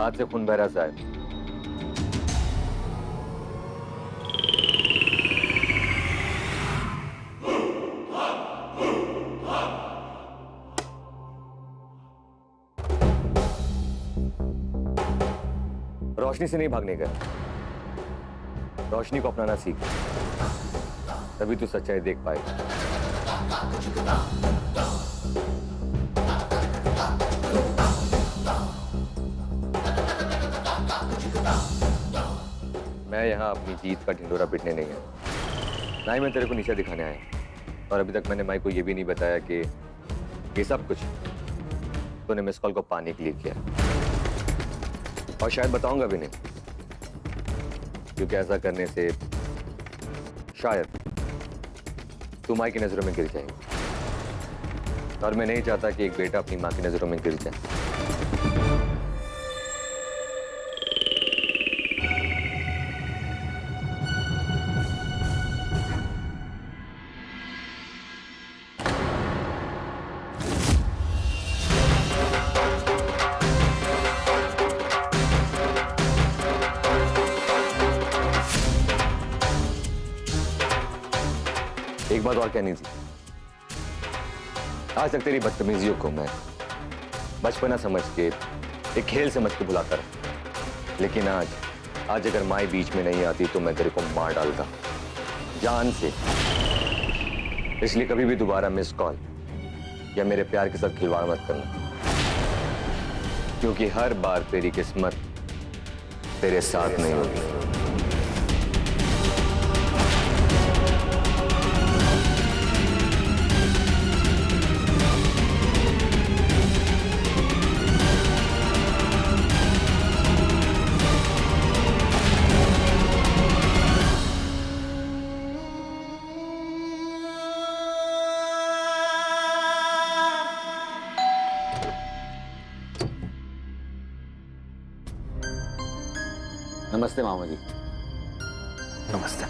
हाथ से खून बह रहा साहब। रोशनी से नहीं भागने का, रोशनी को अपनाना सीख, तभी तू सच्चाई देख पाएगा। मैं यहां अपनी जीत का ढिंडोरा पीटने नहीं आया, ना ही मैं तेरे को नीचे दिखाने आया। और अभी तक मैंने माई को यह भी नहीं बताया कि ये सब कुछ तूने मिस कॉल को पाने के लिए किया, और शायद बताऊंगा भी नहीं, क्योंकि ऐसा करने से शायद तू माई की नजरों में गिर जाएगी, और मैं नहीं चाहता कि एक बेटा अपनी मां की नजरों में गिर जाए। एक बात और कहनी थी, आज तक तेरी बदतमीजियों को मैं बचपना समझ के, एक खेल समझ के भुलाता रहा, लेकिन आज अगर माई बीच में नहीं आती तो मैं तेरे को मार डालता जान से। इसलिए कभी भी दोबारा मिस कॉल या मेरे प्यार के साथ खिलवाड़ मत करना, क्योंकि हर बार तेरी किस्मत तेरे साथ नहीं होगी। नमस्ते मामा जी। नमस्ते।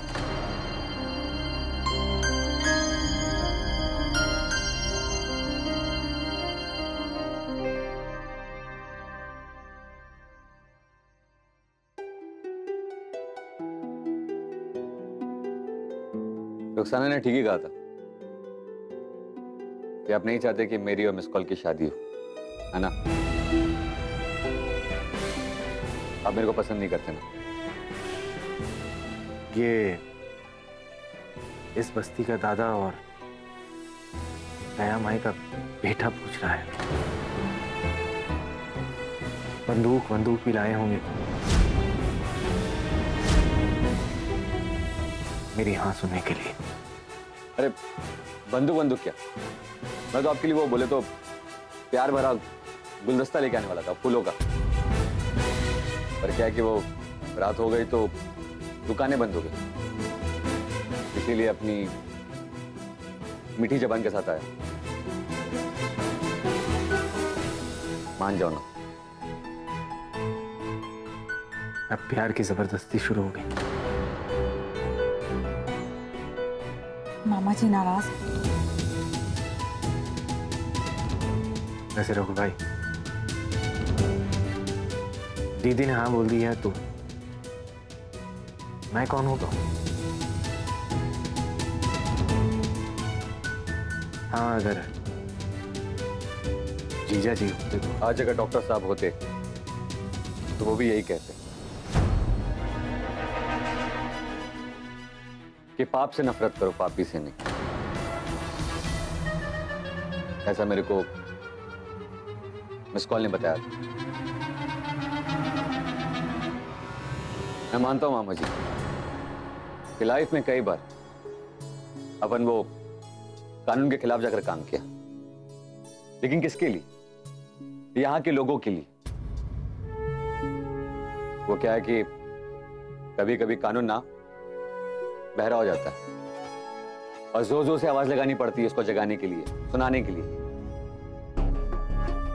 रुखसाना ने ठीक ही कहा था कि आप नहीं चाहते कि मेरी और मिस कॉल की शादी हो, है ना? आप मेरे को पसंद नहीं करते ना? ये इस बस्ती का दादा और नया माई का बेटा पूछ रहा है। बंदूक भी लाए होंगे मेरी हाँ सुनने के लिए। अरे बंदूक क्या, मैं तो आपके लिए वो बोले तो प्यार भरा गुलदस्ता लेके आने वाला था, फूलों का। पर क्या है कि वो रात हो गई तो दुकानें बंद हो गई, इसीलिए अपनी मीठी जबान के साथ आया। मान जाओ ना। अब प्यार की जबरदस्ती शुरू हो गई। मामा जी नाराज हैं। वैसे रघु भाई, दीदी ने हाँ बोल दी है तो मैं कौन हूं तो? हाँ, अगर जीजा जी होते तो। आज अगर डॉक्टर साहब होते तो वो भी यही कहते कि पाप से नफरत करो, पापी से नहीं। ऐसा मेरे को मिस कॉल ने बताया था। मैं मानता हूं मामा जी कि लाइफ में कई बार अपन वो कानून के खिलाफ जाकर काम किया, लेकिन किसके लिए? यहां के लोगों के लिए। वो क्या है कि कभी कभी कानून ना बहरा हो जाता है, और जोर जोर से आवाज लगानी पड़ती है उसको जगाने के लिए, सुनाने के लिए।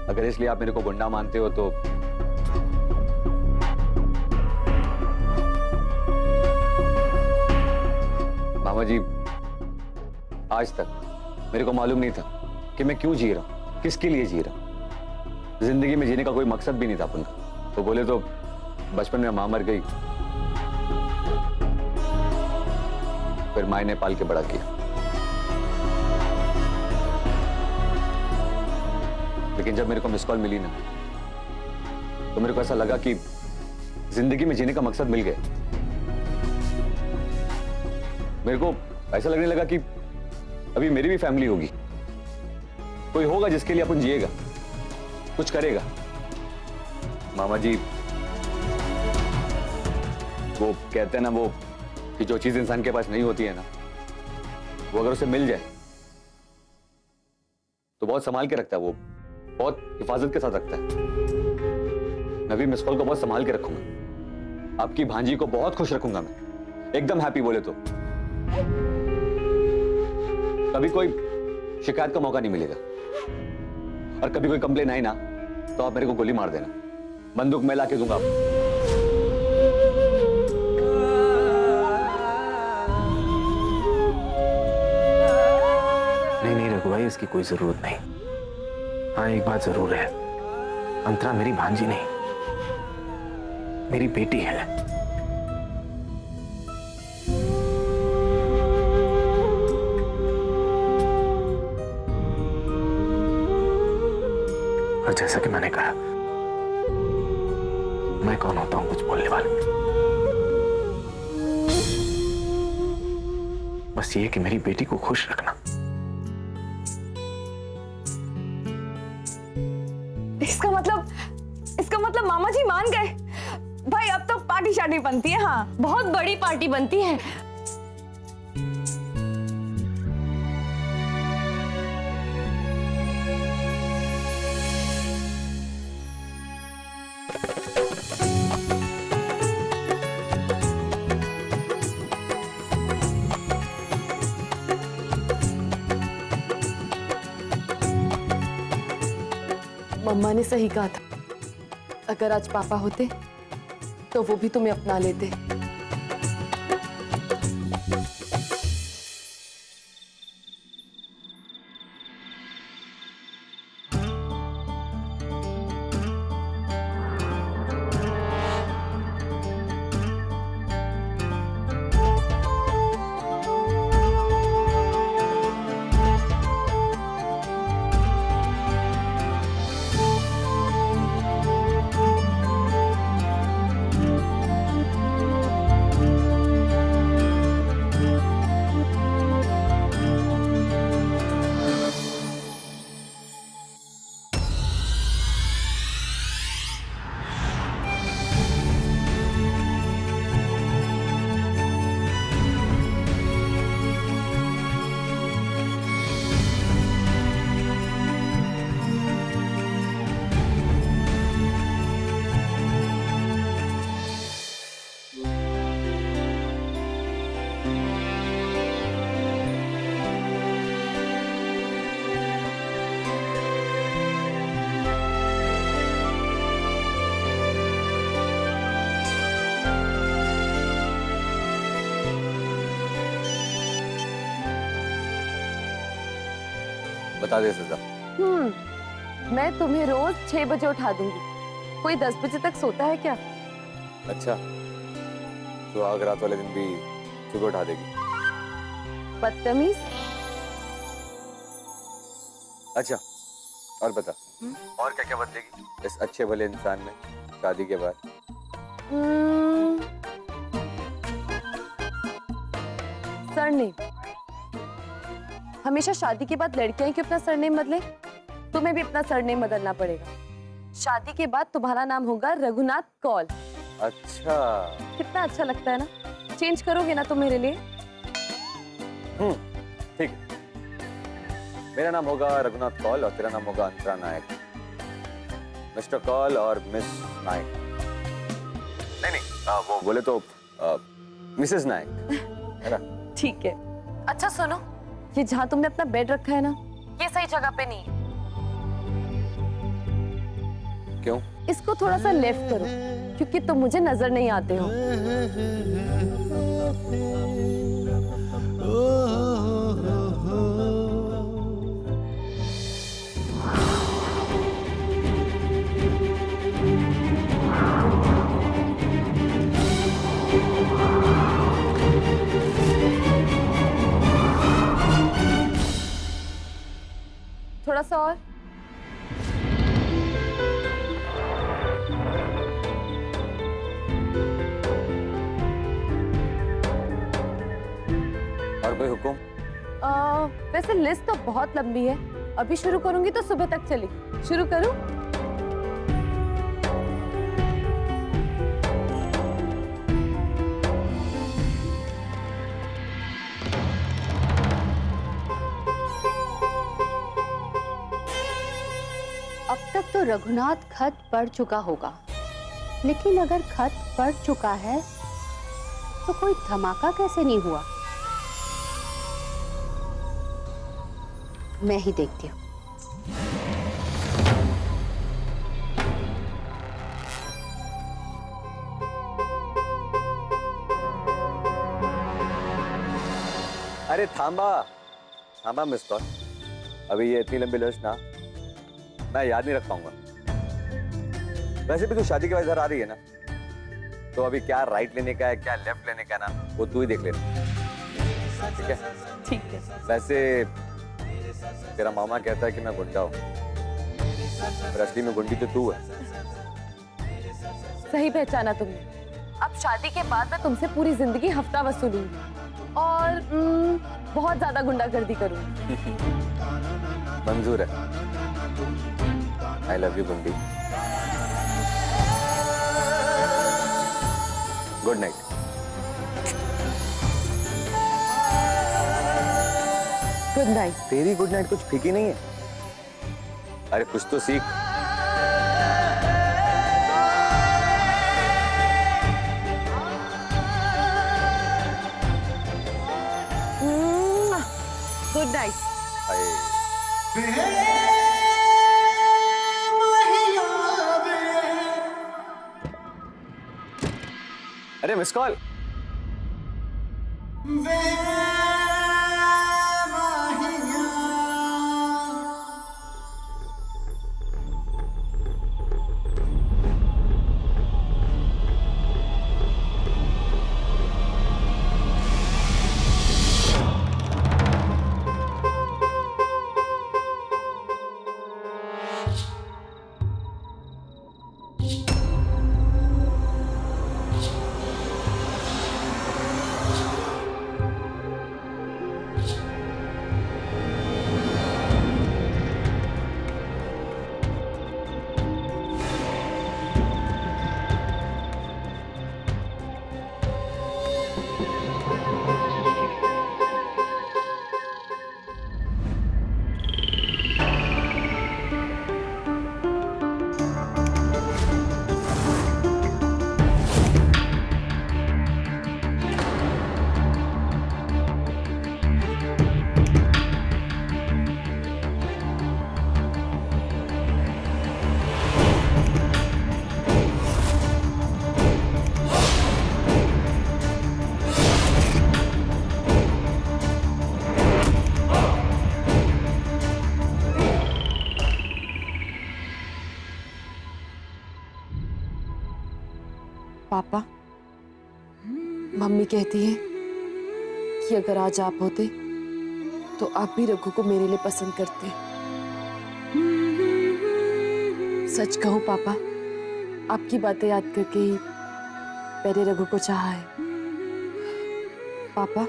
अगर इसलिए आप मेरे को गुंडा मानते हो तो मामा जी, आज तक मेरे को मालूम नहीं था कि मैं क्यों जी रहा हूं, किसके लिए जी रहा हूं। जिंदगी में जीने का कोई मकसद भी नहीं था अपन का। तो बोले तो बचपन में मां मर गई, फिर माँ ने पाल के बड़ा किया। लेकिन जब मेरे को मिस कॉल मिली ना, तो मेरे को ऐसा लगा कि जिंदगी में जीने का मकसद मिल गया। मेरे को ऐसा लगने लगा कि अभी मेरी भी फैमिली होगी, कोई होगा जिसके लिए अपन जिएगा, कुछ करेगा। मामा जी वो कहते हैं ना, वो कि जो चीज इंसान के पास नहीं होती है ना, वो अगर उसे मिल जाए तो बहुत संभाल के रखता है, वो बहुत हिफाजत के साथ रखता है। मैं भी मिस कॉल को बहुत संभाल के रखूंगा, आपकी भांजी को बहुत खुश रखूंगा, मैं एकदम हैप्पी। बोले तो कभी कोई शिकायत का मौका नहीं मिलेगा, और कभी कोई कंप्लेन आई ना तो आप मेरे को गोली मार देना, बंदूक मैं लाके दूंगा आपको। नहीं रघु भाई, इसकी कोई जरूरत नहीं। हाँ, एक बात जरूर है, अंतरा मेरी भांजी नहीं, मेरी बेटी है। और जैसा कि मैंने कहा, मैं कौन होता हूं कुछ बोलने वाला। बस ये कि मेरी बेटी को खुश रखना। इसका मतलब मामा जी मान गए। भाई अब तो पार्टी शार्टी बनती है। हाँ, बहुत बड़ी पार्टी बनती है। मम्मा ने सही कहा था, अगर आज पापा होते तो वो भी तुम्हें अपना लेते। बता दे सजा। मैं तुम्हें रोज 6 बजे उठा दूंगी। कोई 10 बजे तक सोता है क्या? अच्छा, तो आग रात वाले दिन भी सुबह उठा देगी? बदतमीज। अच्छा, और बता, और क्या क्या बदलेगी इस अच्छे भले इंसान में शादी के बाद? सरनेम। हमेशा शादी के बाद लड़कियां क्यों अपना सरनेम बदले? तुम्हें भी अपना सरनेम बदलना पड़ेगा। शादी के बाद तुम्हारा नाम होगा रघुनाथ कौल। अच्छा, कितना अच्छा लगता है ना? चेंज करोगे ना तुम मेरे लिए? ठीक है। मेरा नाम होगा रघुनाथ कौल और तेरा नाम होगा अंतरा नायक। मिस्टर कौल और मिस नायक। नहीं, वो बोले तो मिसेस नायक, है ना? ठीक है। अच्छा सुनो, ये जहाँ तुमने अपना बेड रखा है ना, ये सही जगह पे नहीं है। क्यों? इसको थोड़ा सा लेफ्ट करो, क्योंकि तुम मुझे नजर नहीं आते हो। थोड़ा सा और। और कोई हुक्म? वैसे लिस्ट तो बहुत लंबी है, अभी शुरू करूंगी तो सुबह तक चलेगी। शुरू करूं? अब तक तो रघुनाथ खत पढ़ चुका होगा, लेकिन अगर खत पढ़ चुका है तो कोई धमाका कैसे नहीं हुआ? मैं ही देखती हूँ। अरे थांबा थांबा मिस कॉल, अभी ये इतनी लंबी लिस्ट ना मैं याद नहीं रख पाऊंगा। वैसे भी तू शादी के बाद इधर आ रही है ना, तो अभी क्या राइट लेने का है क्या लेफ्ट लेने का है ना, वो तू ही देख लेना, ठीक है? ठीक है। वैसे तेरा मामा कहता है कि मैं गुंडा हूँ, पर असली में गुंडी तो तू है। सही पहचाना तुमने। अब शादी के बाद मैं तुमसे पूरी जिंदगी हफ्ता वसूलूंगी और बहुत ज्यादा गुंडागर्दी करूंगी। मंजूर है। आई लव यू गुंडी। Good night. Good night. तेरी गुड नाइट कुछ फीकी नहीं है। अरे कुछ तो सीख। Good night. अरे मिस कॉल। पापा, मम्मी कहती है कि अगर आज आप होते तो आप भी रघु को मेरे लिए पसंद करते। सच कहूं पापा, आपकी बातें याद करके ही मैंने रघु को चाहा है। पापा,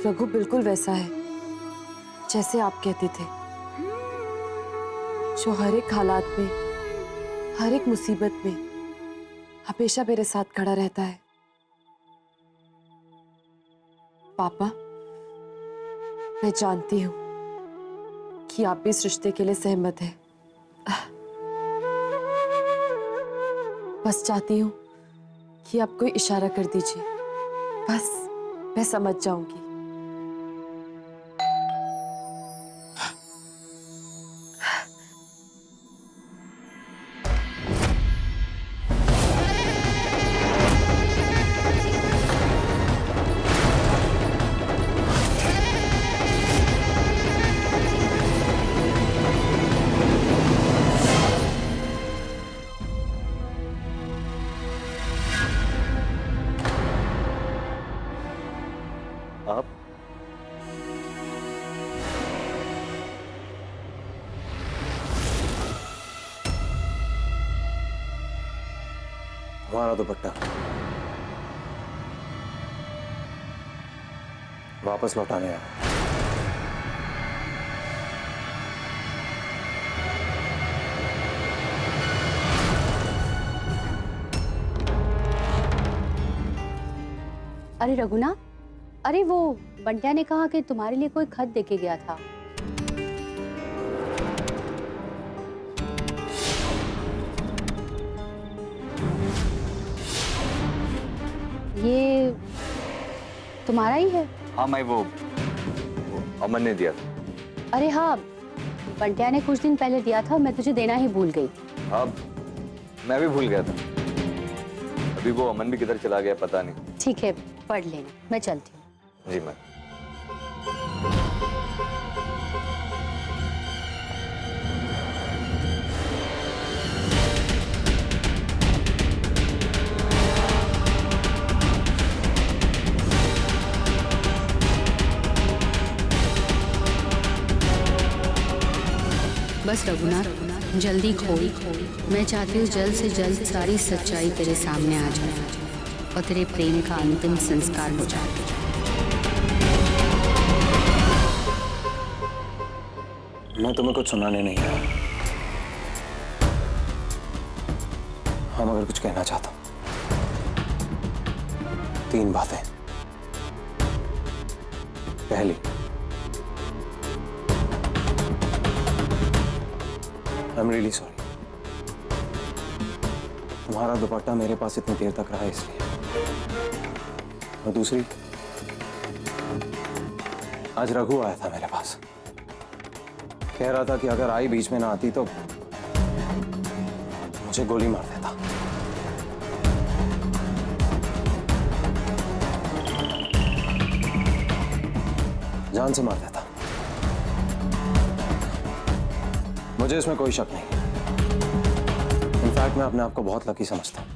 रघु बिल्कुल वैसा है जैसे आप कहते थे, जो हर एक हालात में, हर एक मुसीबत में हमेशा मेरे साथ खड़ा रहता है। पापा, मैं जानती हूं कि आप भी इस रिश्ते के लिए सहमत हैं। बस चाहती हूं कि आप कोई इशारा कर दीजिए, बस मैं समझ जाऊंगी। आप तुम्हारा दुपट्टा वापस लौटाने आया। अरे रघुनाथ, अरे वो बंटिया ने कहा कि तुम्हारे लिए कोई खत देके गया था। ये तुम्हारा ही है? हाँ मैं वो अमन ने दिया था। अरे हाँ, बंटिया ने कुछ दिन पहले दिया था, मैं तुझे देना ही भूल गई थी। अब मैं भी भूल गया था। अभी वो अमन भी किधर चला गया पता नहीं। ठीक है, पढ़ लेना, मैं चलती हूँ। जी मैं। बस रघुनाथ, जल्दी खोल। मैं चाहती हूँ जल्द से जल्द सारी सच्चाई तेरे सामने आ जाए और तेरे प्रेम का अंतिम संस्कार हो जाए। मैं तुम्हें कुछ सुनाने नहीं आया। हाँ, मगर कुछ कहना चाहता हूं। 3 बातें। पहली, आई एम रियली सॉरी। तुम्हारा दुपट्टा मेरे पास इतनी देर तक रहा इसलिए। और दूसरी, आज रघु आया था मेरे पास, कह रहा था कि अगर आई बीच में ना आती तो मुझे गोली मार देता। जान से मार देता। मुझे इसमें कोई शक नहीं। इनफैक्ट मैं अपने आप को बहुत लकी समझता हूं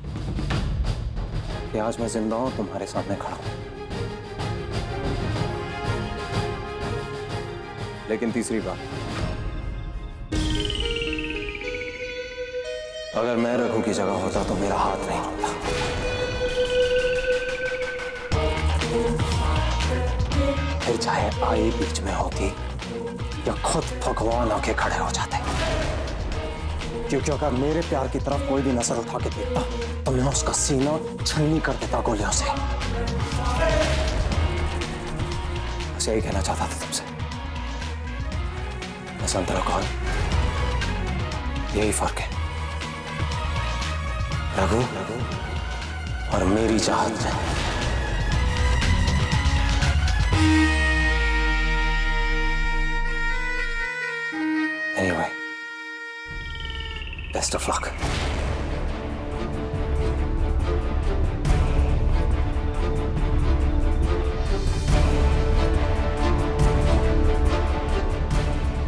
कि आज मैं जिंदा हूं, तुम्हारे सामने खड़ा हूं। लेकिन तीसरी बात, अगर मैं रघु की जगह होता तो मेरा हाथ नहीं रुकता। फिर चाहे आई बीच में होती या खुद भगवान आके खड़े हो जाते, क्योंकि अगर मेरे प्यार की तरफ कोई भी नजर उठा के देखता तो मैं उसका सीना छन्नी कर देता गोलियों से। बस यही कहना चाहता था तुमसे। बस अंतरा कौन, यही फर्क है रघु और मेरी चाहत में। Anyway, best of luck.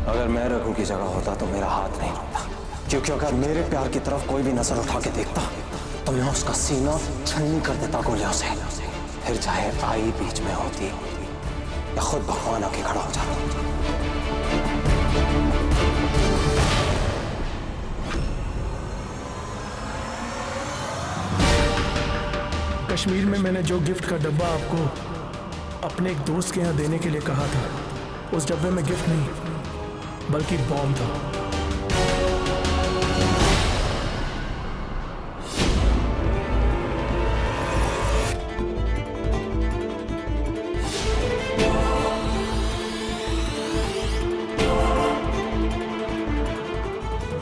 अगर मैं रघु की जगह होता तो मेरा हाथ नहीं रुकता, क्योंकि अगर मेरे प्यार की तरफ कोई भी नजर उठा के देखता तो मैं उसका सीना छन्नी कर देता गोलियों से। फिर चाहे आई बीच में होती या खुद भगवान आके खड़ा हो जाता। कश्मीर में मैंने जो गिफ्ट का डब्बा आपको अपने एक दोस्त के यहाँ देने के लिए कहा था, उस डब्बे में गिफ्ट नहीं बल्कि बॉम्ब था।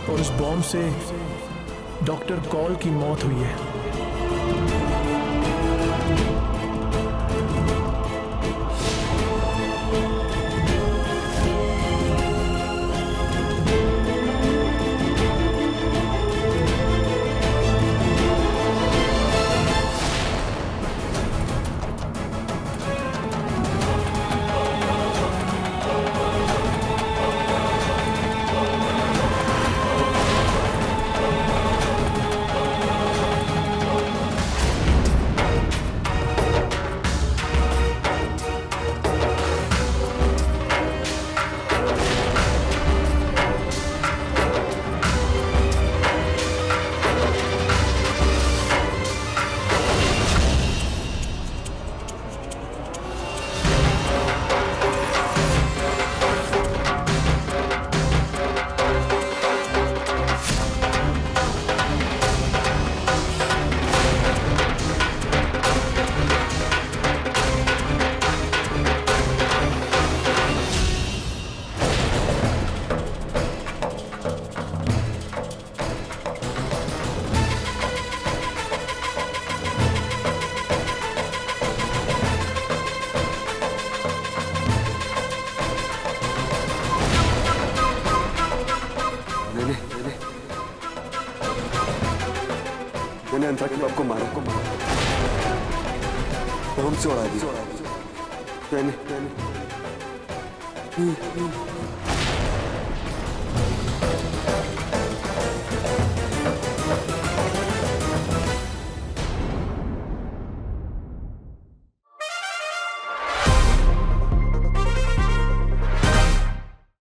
और उस बॉम्ब से डॉक्टर कौल की मौत हुई है। मैंने अंतरा के बाप को मारा तो हमसे उड़ा दी मैंने